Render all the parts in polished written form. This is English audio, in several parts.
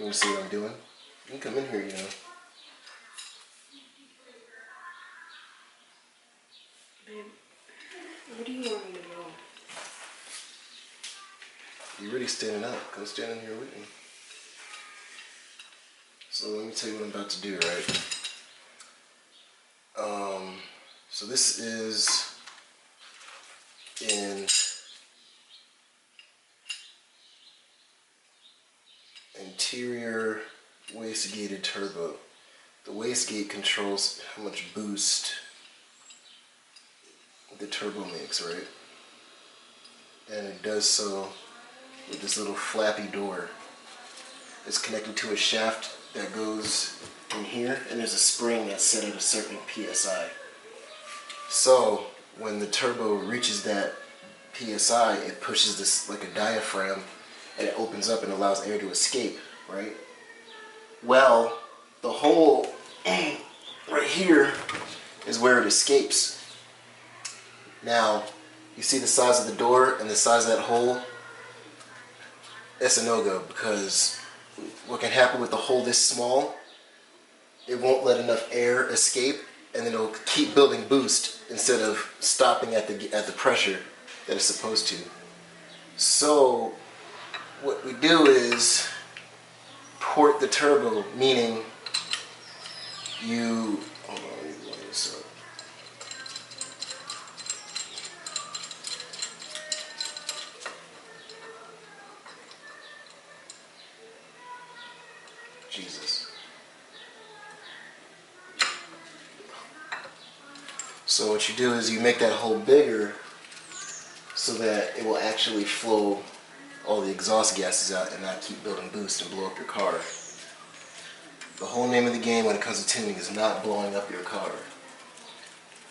You want to see what I'm doing? You can come in here, you know. Babe, what do you want me to do? You're really standing up. Come stand in here with me. So let me tell you what I'm about to do, right? So this is in interior wastegated turbo. The wastegate controls how much boost the turbo makes, right? And it does so with this little flappy door. It's connected to a shaft that goes in here, and there's a spring that's set at a certain PSI. So when the turbo reaches that PSI, it pushes this like a diaphragm, and it opens up and allows air to escape, right? Well, the hole right here is where it escapes. Now, you see the size of the door and the size of that hole? That's a no-go, because what can happen with the hole this small, it won't let enough air escape, and then it'll keep building boost instead of stopping at the pressure that it's supposed to. So what we do is port the turbo, meaning you, hold on, let me line this up. Jesus. So what you do is you make that hole bigger so that it will actually flow all the exhaust gases out and not keep building boost and blow up your car. The whole name of the game when it comes to tuning is not blowing up your car.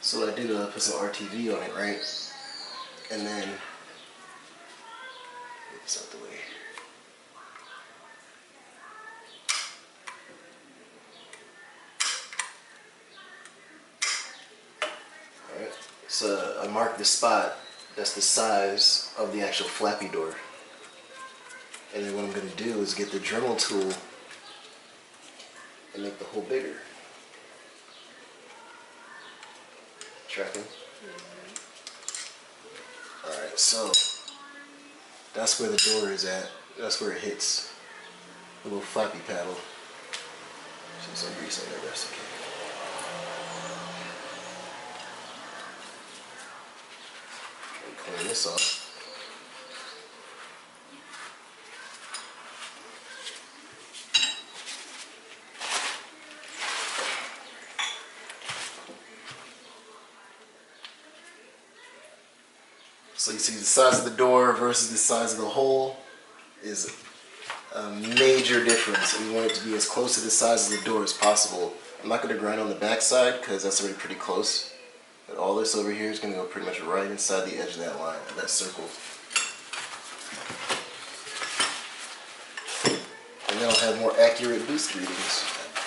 So what I did is I put some RTV on it, right? And then, get this out the way. Alright, so I marked the spot that's the size of the actual flappy door. And then what I'm going to do is get the Dremel tool and make the hole bigger. Tracking? Mm-hmm. Alright, so that's where the door is at. That's where it hits. The little flappy paddle. Some grease on there, that's okay. Clean this off. So you see the size of the door versus the size of the hole is a major difference. We want it to be as close to the size of the door as possible. I'm not going to grind on the back side because that's already pretty close. But all this over here is going to go pretty much right inside the edge of that line, of that circle. And then I'll have more accurate boost readings.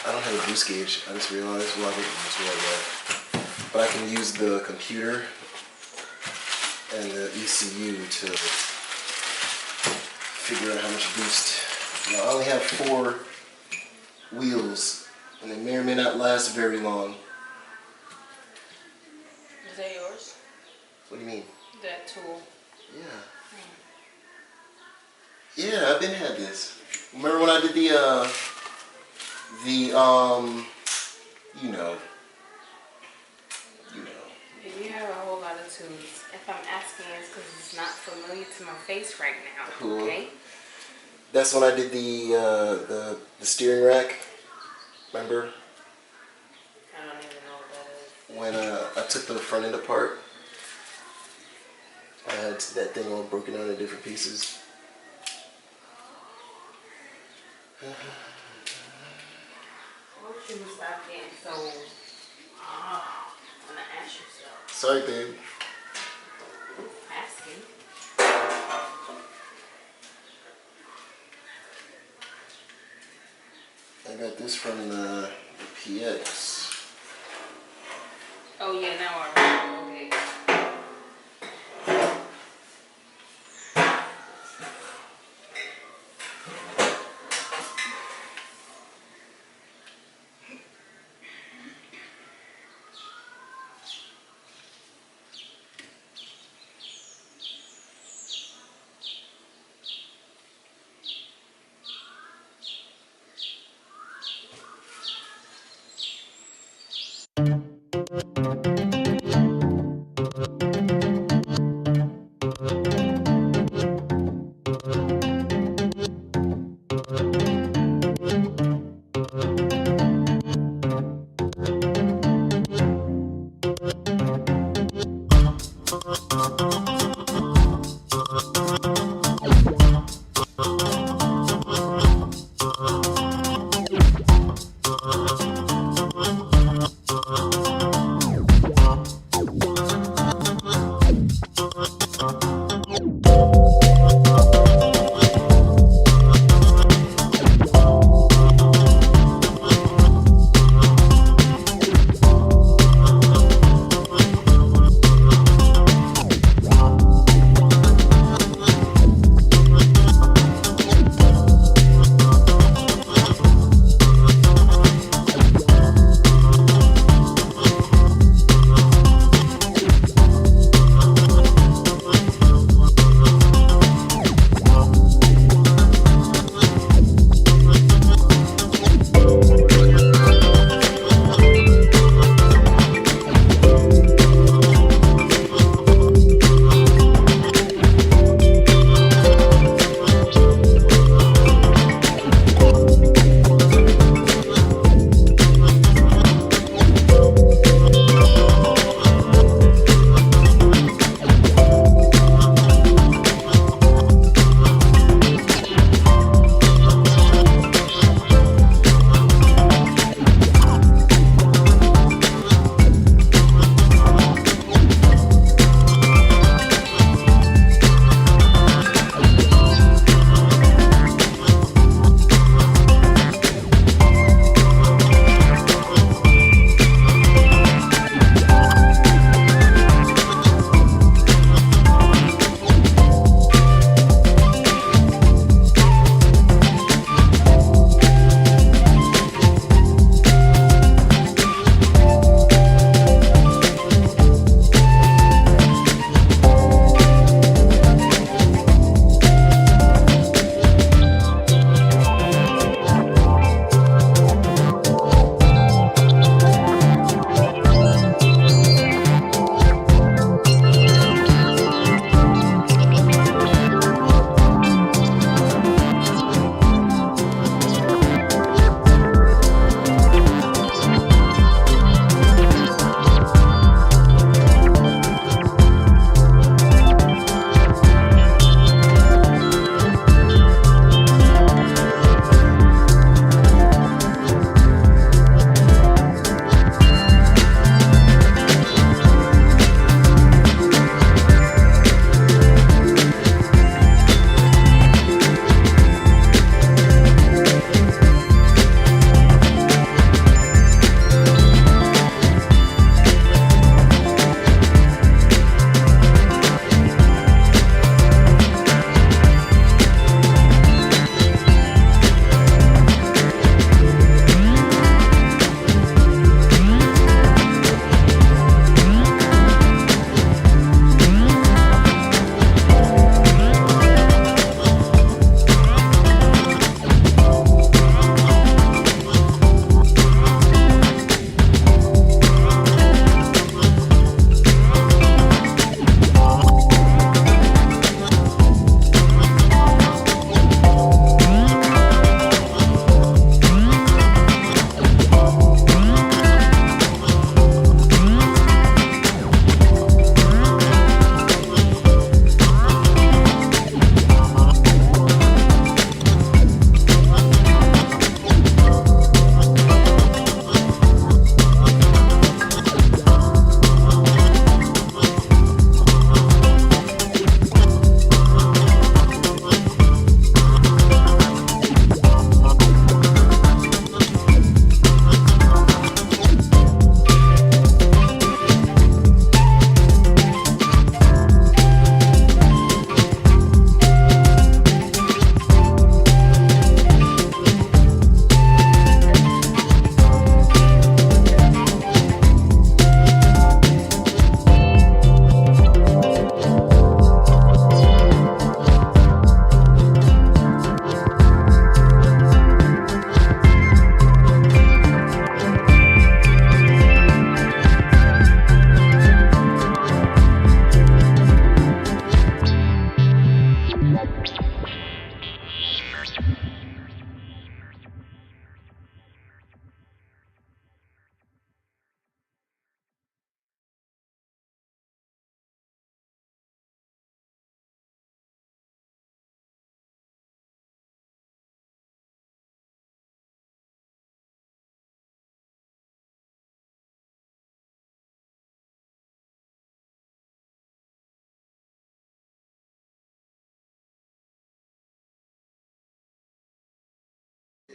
I don't have a boost gauge, I just realized, well, I didn't use one yet. But I can use the computer and the ECU to figure out how much boost. Now I only have 4 wheels, and they may or may not last very long. Is that yours? What do you mean? That tool. Yeah. Yeah, I've been had this. Remember when I did you know. You have a whole lot of tools. If I'm asking, it's because it's not familiar to my face right now. Cool. Okay. That's when I did the steering rack. Remember? I don't even know what that is. When I took the front end apart, I had that thing all broken down into different pieces. I wish you would stop getting so when I ask yourself. Sorry, babe. Asking. I got this from the PX. Oh yeah, now I remember. Okay.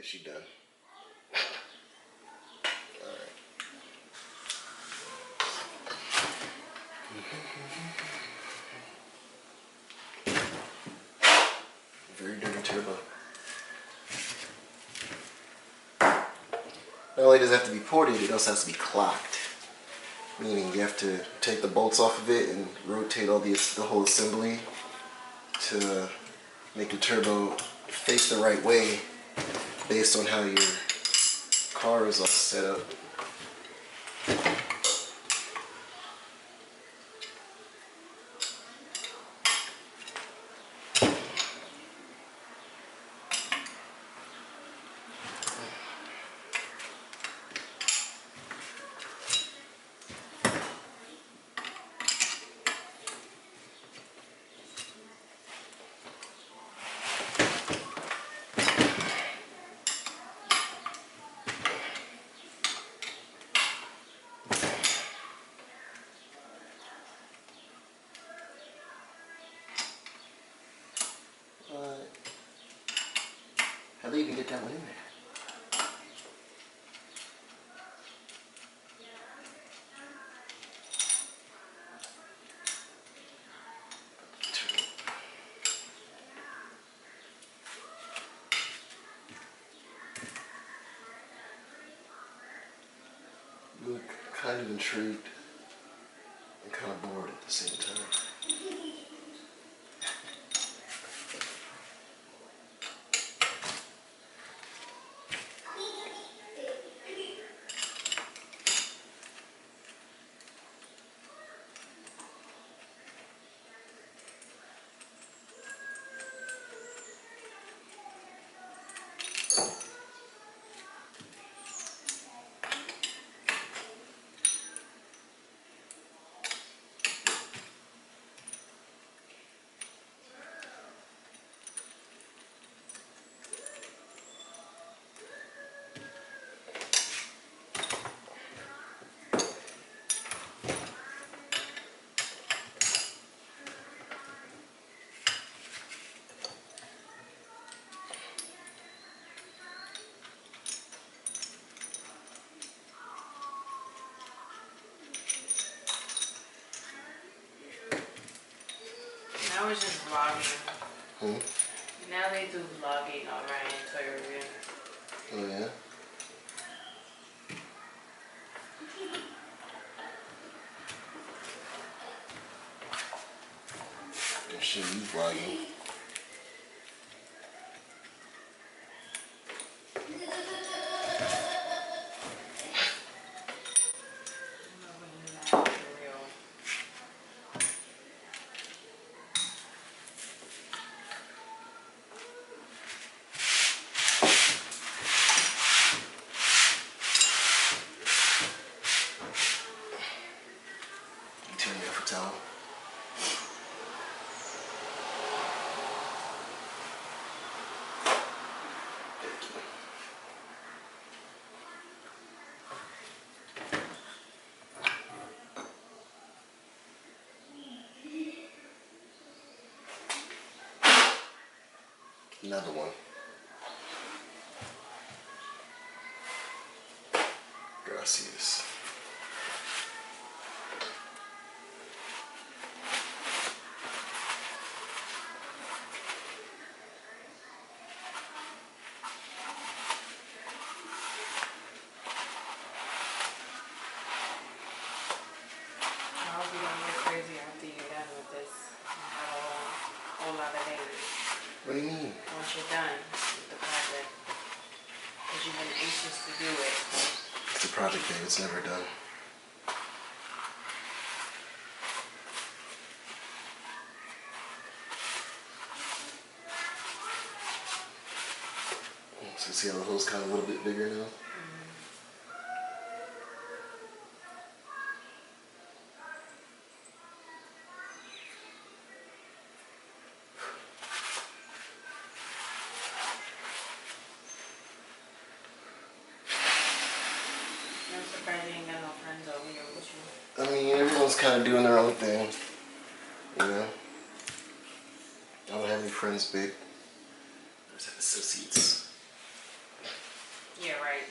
Is she done? Alright. Very dirty turbo. Not only does it have to be ported, it also has to be clocked. Meaning you have to take the bolts off of it and rotate all the whole assembly to make the turbo face the right way based on how your car is all set up. How'd they even get that one in there? You look kind of intrigued and kind of bored at the same time. Now it's just vlogging. Hmm? Now they do vlogging alright in toy review. Oh yeah? I'm sure you vlogging. Turn me off a towel. Another one. Gracias. I hope you don't get crazy after you're done with this. You have a whole lot of days. What do you mean? Once you're done with the project. Because you've been anxious to do it. It's a project, babe. It's never done. So see how the hole's kind of a little bit bigger now? I'm surprised you ain't got no friends over here with you. I mean, everyone's kind of doing their own thing. You know? I don't have any friends, babe. I just have associates. Yeah, right.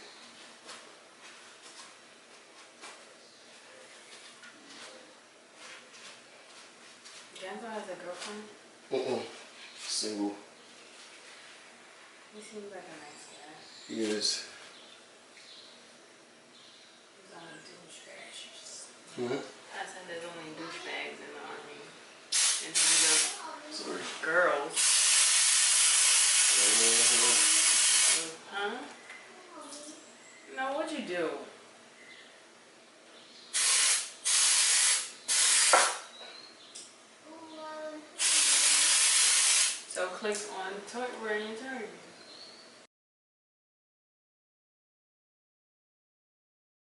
Denzel has a girlfriend? Single. He seems like a nice guy. He is. He's only douchebags. Hmm? I said there's only douchebags in the army. In terms of Sorry. girls. Huh? No, what'd you do? So click on where you turn.